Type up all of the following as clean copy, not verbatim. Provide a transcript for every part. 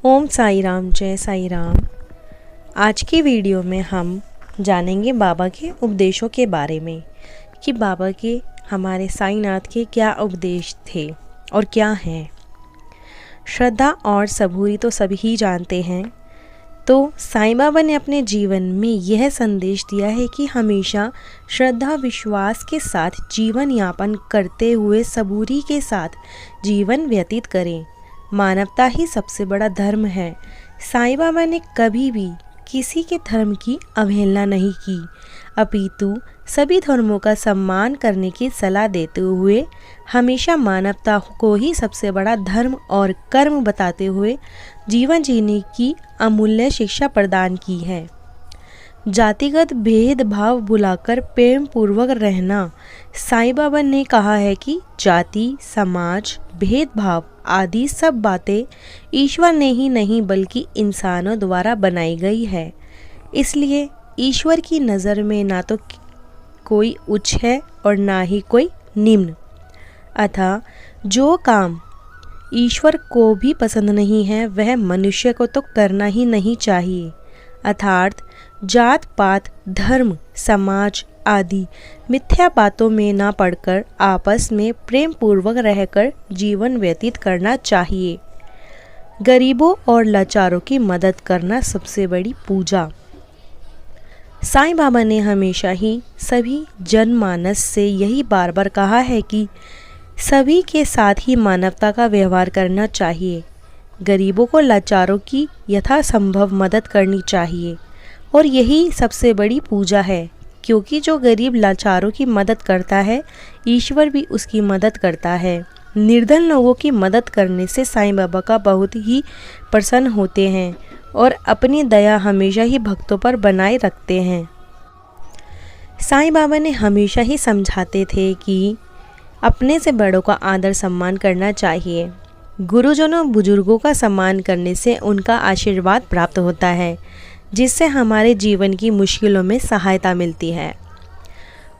ओम साई राम, जय साई राम। आज की वीडियो में हम जानेंगे बाबा के उपदेशों के बारे में कि बाबा के हमारे साईनाथ के क्या उपदेश थे और क्या हैं। श्रद्धा और सबूरी तो सभी ही जानते हैं, तो साईं बाबा ने अपने जीवन में यह संदेश दिया है कि हमेशा श्रद्धा विश्वास के साथ जीवन यापन करते हुए सबूरी के साथ जीवन व्यतीत करें। मानवता ही सबसे बड़ा धर्म है। साईं बाबा ने कभी भी किसी के धर्म की अवहेलना नहीं की, अपितु सभी धर्मों का सम्मान करने की सलाह देते हुए हमेशा मानवता को ही सबसे बड़ा धर्म और कर्म बताते हुए जीवन जीने की अमूल्य शिक्षा प्रदान की है। जातिगत भेदभाव भुलाकर प्रेम पूर्वक रहना। साईं बाबा ने कहा है कि जाति, समाज, भेदभाव आदि सब बातें ईश्वर ने ही नहीं बल्कि इंसानों द्वारा बनाई गई है। इसलिए ईश्वर की नज़र में ना तो कोई उच्च है और ना ही कोई निम्न। अतः जो काम ईश्वर को भी पसंद नहीं है वह मनुष्य को तो करना ही नहीं चाहिए। अर्थात जात पात, धर्म, समाज आदि मिथ्या बातों में ना पड़कर आपस में प्रेम पूर्वक रहकर जीवन व्यतीत करना चाहिए। गरीबों और लाचारों की मदद करना सबसे बड़ी पूजा। साईं बाबा ने हमेशा ही सभी जनमानस से यही बार बार कहा है कि सभी के साथ ही मानवता का व्यवहार करना चाहिए। गरीबों को, लाचारों की यथासंभव मदद करनी चाहिए और यही सबसे बड़ी पूजा है, क्योंकि जो गरीब लाचारों की मदद करता है ईश्वर भी उसकी मदद करता है। निर्धन लोगों की मदद करने से साईं बाबा का बहुत ही प्रसन्न होते हैं और अपनी दया हमेशा ही भक्तों पर बनाए रखते हैं। साईं बाबा ने हमेशा ही समझाते थे कि अपने से बड़ों का आदर सम्मान करना चाहिए। गुरुजनों बुजुर्गों का सम्मान करने से उनका आशीर्वाद प्राप्त होता है, जिससे हमारे जीवन की मुश्किलों में सहायता मिलती है।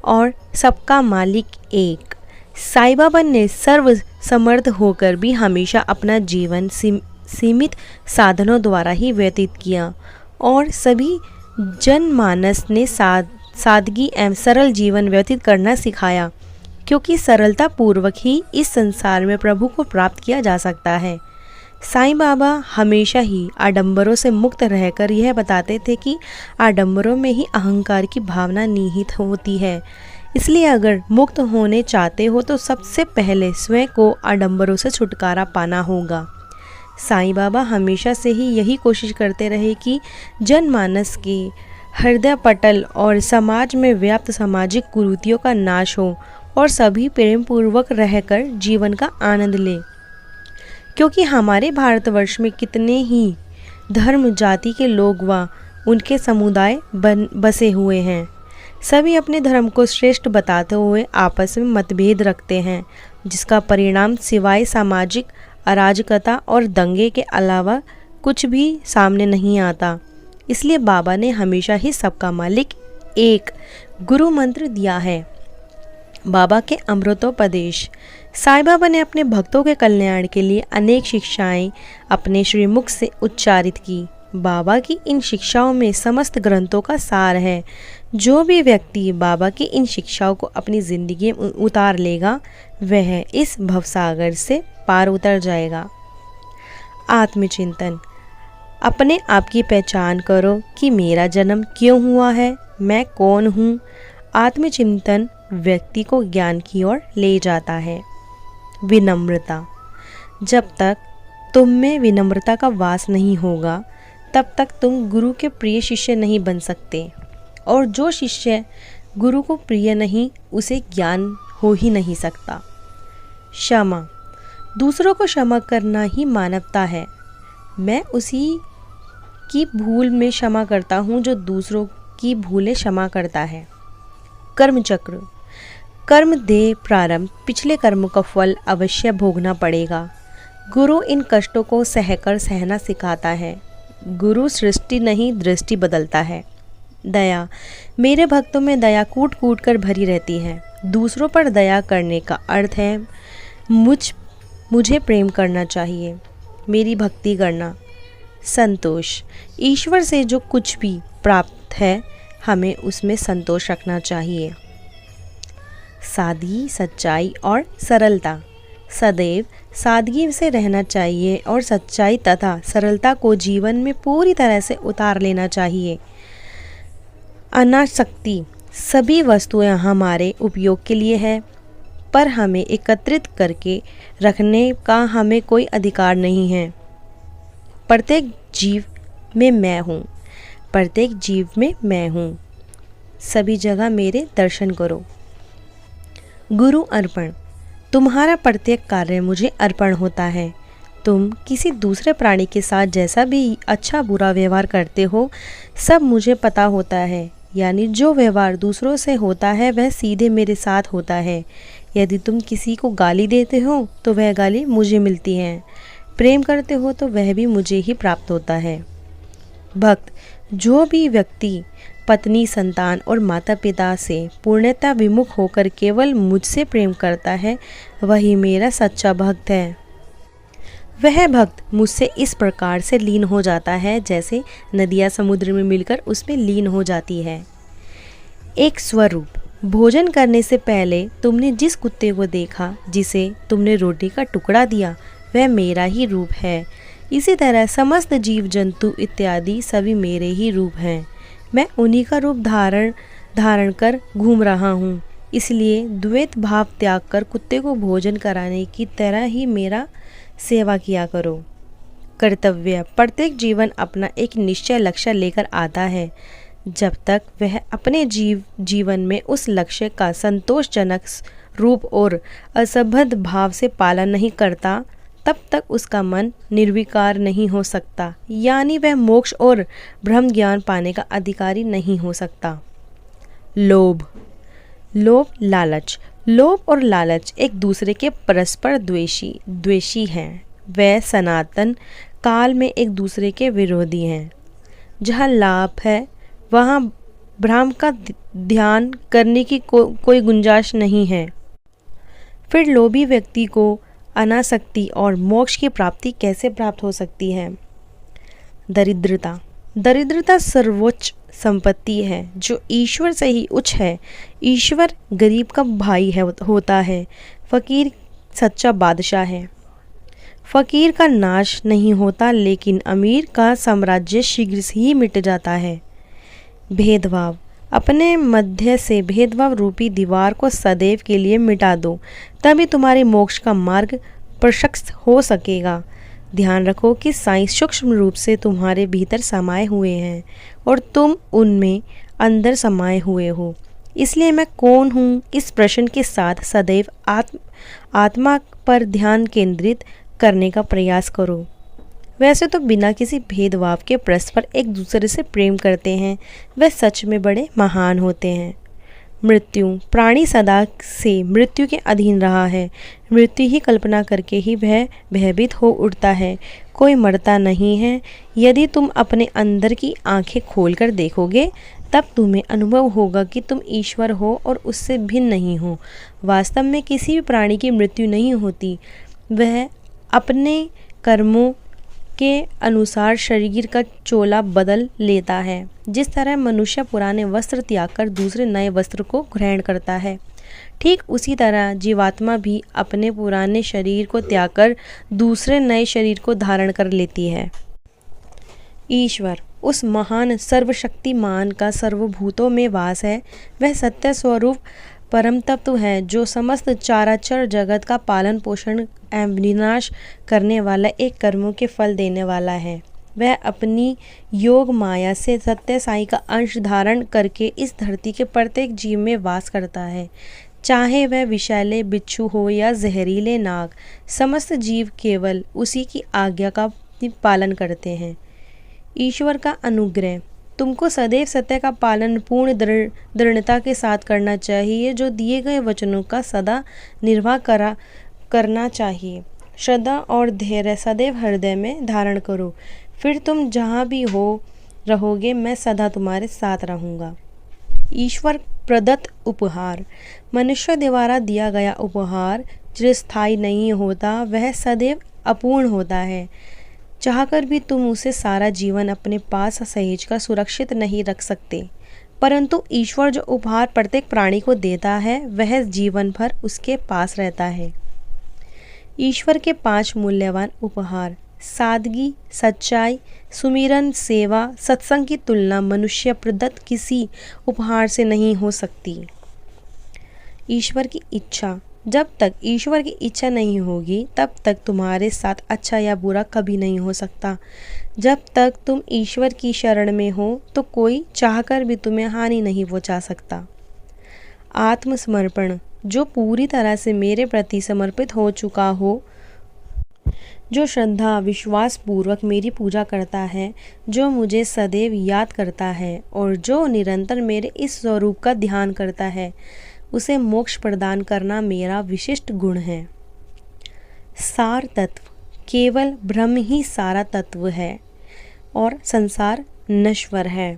और सबका मालिक एक। साईं बाबा ने सर्व समर्थ होकर भी हमेशा अपना जीवन सीमित साधनों द्वारा ही व्यतीत किया और सभी जनमानस ने सादगी एवं सरल जीवन व्यतीत करना सिखाया, क्योंकि सरलता पूर्वक ही इस संसार में प्रभु को प्राप्त किया जा सकता है। साईं बाबा हमेशा ही आडंबरों से मुक्त रहकर यह बताते थे कि आडंबरों में ही अहंकार की भावना निहित होती है। इसलिए अगर मुक्त होने चाहते हो तो सबसे पहले स्वयं को आडंबरों से छुटकारा पाना होगा। साईं बाबा हमेशा से ही यही कोशिश करते रहे कि जनमानस के हृदय पटल और समाज में व्याप्त सामाजिक कुरीतियों का नाश हो और सभी प्रेम पूर्वक रहकर जीवन का आनंद लें। क्योंकि हमारे भारतवर्ष में कितने ही धर्म जाति के लोग व उनके समुदाय बसे हुए हैं। सभी अपने धर्म को श्रेष्ठ बताते हुए आपस में मतभेद रखते हैं, जिसका परिणाम सिवाय सामाजिक अराजकता और दंगे के अलावा कुछ भी सामने नहीं आता। इसलिए बाबा ने हमेशा ही सबका मालिक एक गुरु मंत्र दिया है। बाबा के अमृतोपदेश। साईं बाबा ने अपने भक्तों के कल्याण के लिए अनेक शिक्षाएं अपने श्रीमुख से उच्चारित की। बाबा की इन शिक्षाओं में समस्त ग्रंथों का सार है। जो भी व्यक्ति बाबा की इन शिक्षाओं को अपनी ज़िंदगी में उतार लेगा वह इस भवसागर से पार उतर जाएगा। आत्मचिंतन। अपने आप की पहचान करो कि मेरा जन्म क्यों हुआ है, मैं कौन हूँ। आत्मचिंतन व्यक्ति को ज्ञान की ओर ले जाता है। विनम्रता। जब तक तुम में विनम्रता का वास नहीं होगा तब तक तुम गुरु के प्रिय शिष्य नहीं बन सकते, और जो शिष्य गुरु को प्रिय नहीं उसे ज्ञान हो ही नहीं सकता। क्षमा। दूसरों को क्षमा करना ही मानवता है। मैं उसी की भूल में क्षमा करता हूँ जो दूसरों की भूलें क्षमा करता है। कर्म चक्र। कर्म दे प्रारंभ, पिछले कर्म का फल अवश्य भोगना पड़ेगा। गुरु इन कष्टों को सहकर सहना सिखाता है। गुरु सृष्टि नहीं दृष्टि बदलता है। दया। मेरे भक्तों में दया कूट कूट कर भरी रहती है। दूसरों पर दया करने का अर्थ है मुझे प्रेम करना चाहिए, मेरी भक्ति करना। संतोष। ईश्वर से जो कुछ भी प्राप्त है हमें उसमें संतोष रखना चाहिए। सादगी, सच्चाई और सरलता। सदैव सादगी से रहना चाहिए और सच्चाई तथा सरलता को जीवन में पूरी तरह से उतार लेना चाहिए। अनासक्ति। सभी वस्तुएं हमारे उपयोग के लिए है, पर हमें एकत्रित करके रखने का हमें कोई अधिकार नहीं है। प्रत्येक जीव में मैं हूँ, प्रत्येक जीव में मैं हूँ, सभी जगह मेरे दर्शन करो। गुरु अर्पण। तुम्हारा प्रत्येक कार्य मुझे अर्पण होता है। तुम किसी दूसरे प्राणी के साथ जैसा भी अच्छा बुरा व्यवहार करते हो सब मुझे पता होता है, यानी जो व्यवहार दूसरों से होता है वह सीधे मेरे साथ होता है। यदि तुम किसी को गाली देते हो तो वह गाली मुझे मिलती है, प्रेम करते हो तो वह भी मुझे ही प्राप्त होता है। भक्त। जो भी व्यक्ति पत्नी, संतान और माता पिता से पूर्णतः विमुख होकर केवल मुझसे प्रेम करता है वही मेरा सच्चा भक्त है। वह भक्त मुझसे इस प्रकार से लीन हो जाता है जैसे नदियाँ समुद्र में मिलकर उसमें लीन हो जाती है। एक स्वरूप। भोजन करने से पहले तुमने जिस कुत्ते को देखा, जिसे तुमने रोटी का टुकड़ा दिया, वह मेरा ही रूप है। इसी तरह समस्त जीव जंतु इत्यादि सभी मेरे ही रूप हैं। मैं उन्हीं का रूप धारण कर घूम रहा हूँ। इसलिए द्वैत भाव त्याग कर कुत्ते को भोजन कराने की तरह ही मेरा सेवा किया करो। कर्तव्य। प्रत्येक जीवन अपना एक निश्चय लक्ष्य लेकर आता है। जब तक वह अपने जीवन में उस लक्ष्य का संतोषजनक रूप और असंबद्ध भाव से पालन नहीं करता तब तक उसका मन निर्विकार नहीं हो सकता, यानी वह मोक्ष और ब्रह्म ज्ञान पाने का अधिकारी नहीं हो सकता। लोभ। लालच। लोभ और लालच एक दूसरे के परस्पर द्वेषी हैं। वे सनातन काल में एक दूसरे के विरोधी हैं। जहाँ लाभ है वहाँ ब्रह्म का ध्यान करने की कोई गुंजाइश नहीं है। फिर लोभी व्यक्ति को अनासक्ति और मोक्ष की प्राप्ति कैसे प्राप्त हो सकती है? दरिद्रता सर्वोच्च संपत्ति है जो ईश्वर से ही उच्च है। ईश्वर गरीब का भाई होता है। फकीर सच्चा बादशाह है। फकीर का नाश नहीं होता लेकिन अमीर का साम्राज्य शीघ्र ही मिट जाता है। भेदभाव। अपने मध्य से भेदभाव रूपी दीवार को सदैव के लिए मिटा दो, तभी तुम्हारे मोक्ष का मार्ग प्रशस्त हो सकेगा। ध्यान रखो कि साईं सूक्ष्म रूप से तुम्हारे भीतर समाये हुए हैं और तुम उनमें अंदर समाये हुए हो। इसलिए मैं कौन हूँ इस प्रश्न के साथ सदैव आत्मा पर ध्यान केंद्रित करने का प्रयास करो। वैसे तो बिना किसी भेदभाव के परस्पर एक दूसरे से प्रेम करते हैं, वह सच में बड़े महान होते हैं। मृत्यु। प्राणी सदा से मृत्यु के अधीन रहा है। मृत्यु ही कल्पना करके ही वह भयभीत हो उठता है। कोई मरता नहीं है। यदि तुम अपने अंदर की आंखें खोलकर देखोगे तब तुम्हें अनुभव होगा कि तुम ईश्वर हो और उससे भिन्न नहीं हो। वास्तव में किसी भी प्राणी की मृत्यु नहीं होती, वह अपने कर्मों के अनुसार शरीर का चोला बदल लेता है। जिस तरह मनुष्य पुराने वस्त्र त्याग कर दूसरे नए वस्त्र को ग्रहण करता है, ठीक उसी तरह जीवात्मा भी अपने पुराने शरीर को त्याग कर दूसरे नए शरीर को धारण कर लेती है। ईश्वर उस महान सर्वशक्तिमान का सर्वभूतों में वास है। वह सत्य स्वरूप परम तत्व है जो समस्त चराचर जगत का पालन पोषण एवं विनाश करने वाला एक कर्मों के फल देने वाला है। वह अपनी योग माया से सत्य साई का अंश धारण करके इस धरती के प्रत्येक जीव में वास करता है, चाहे वह विषैले बिच्छू हो या जहरीले नाग। समस्त जीव केवल उसी की आज्ञा का पालन करते हैं। ईश्वर का अनुग्रह। तुमको सदैव सत्य का पालन पूर्ण दृढ़ता के साथ करना चाहिए, जो दिए गए वचनों का सदा निर्वाह करना चाहिए। श्रद्धा और धैर्य सदैव हृदय में धारण करो, फिर तुम जहाँ भी रहोगे मैं सदा तुम्हारे साथ रहूँगा। ईश्वर प्रदत्त उपहार। मनुष्य द्वारा दिया गया उपहार चिरस्थायी नहीं होता, वह सदैव अपूर्ण होता है। चाहकर भी तुम उसे सारा जीवन अपने पास सहेज कर सुरक्षित नहीं रख सकते, परंतु ईश्वर जो उपहार प्रत्येक प्राणी को देता है वह जीवन भर उसके पास रहता है। ईश्वर के 5 मूल्यवान उपहार सादगी, सच्चाई, सुमिरन, सेवा, सत्संग की तुलना मनुष्य प्रदत्त किसी उपहार से नहीं हो सकती। ईश्वर की इच्छा, जब तक ईश्वर की इच्छा नहीं होगी तब तक तुम्हारे साथ अच्छा या बुरा कभी नहीं हो सकता। जब तक तुम ईश्वर की शरण में हो तो कोई चाहकर भी तुम्हें हानि नहीं पहुंचा सकता। आत्मसमर्पण, जो पूरी तरह से मेरे प्रति समर्पित हो चुका हो, जो श्रद्धा विश्वास पूर्वक मेरी पूजा करता है, जो मुझे सदैव याद करता है और जो निरंतर मेरे इस स्वरूप का ध्यान करता है, उसे मोक्ष प्रदान करना मेरा विशिष्ट गुण है। सार तत्व, केवल ब्रह्म ही सारा तत्व है और संसार नश्वर है।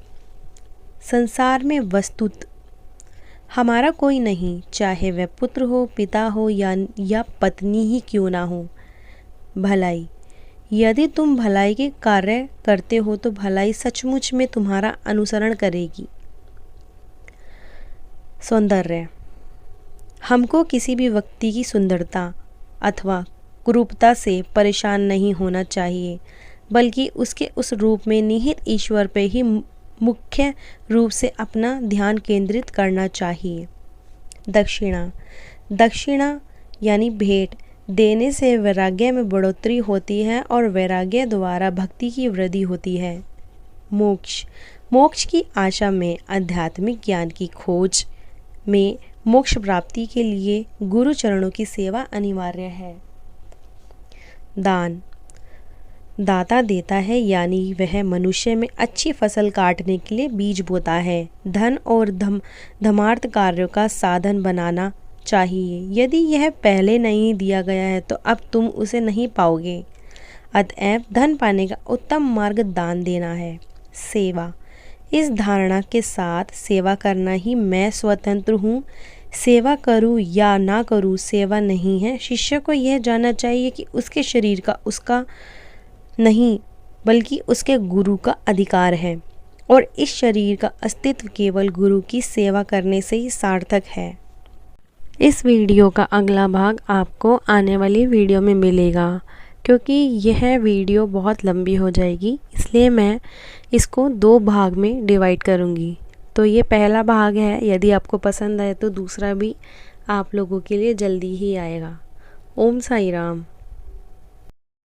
संसार में वस्तुत हमारा कोई नहीं, चाहे वह पुत्र हो, पिता हो या पत्नी ही क्यों ना हो। भलाई, यदि तुम भलाई के कार्य करते हो तो भलाई सचमुच में तुम्हारा अनुसरण करेगी। सौंदर्य, हमको किसी भी व्यक्ति की सुंदरता अथवा कुरूपता से परेशान नहीं होना चाहिए, बल्कि उसके उस रूप में निहित ईश्वर पे ही मुख्य रूप से अपना ध्यान केंद्रित करना चाहिए। दक्षिणा, दक्षिणा यानी भेंट देने से वैराग्य में बढ़ोतरी होती है और वैराग्य द्वारा भक्ति की वृद्धि होती है। मोक्ष, मोक्ष की आशा में आध्यात्मिक ज्ञान की खोज में मोक्ष प्राप्ति के लिए गुरु चरणों की सेवा अनिवार्य है। दान, दाता देता है यानी वह मनुष्य में अच्छी फसल काटने के लिए बीज बोता है। धन और धर्मार्थ कार्यों का साधन बनाना चाहिए। यदि यह पहले नहीं दिया गया है तो अब तुम उसे नहीं पाओगे। अतएव धन पाने का उत्तम मार्ग दान देना है। सेवा, इस धारणा के साथ सेवा करना ही मैं स्वतंत्र हूँ, सेवा करूँ या ना करूँ सेवा नहीं है। शिष्य को यह जानना चाहिए कि उसके शरीर का उसका नहीं बल्कि उसके गुरु का अधिकार है और इस शरीर का अस्तित्व केवल गुरु की सेवा करने से ही सार्थक है। इस वीडियो का अगला भाग आपको आने वाली वीडियो में मिलेगा, क्योंकि यह वीडियो बहुत लंबी हो जाएगी, इसलिए मैं इसको 2 भाग में डिवाइड करूँगी। तो ये पहला भाग है, यदि आपको पसंद आए तो दूसरा भी आप लोगों के लिए जल्दी ही आएगा। ओम साई राम।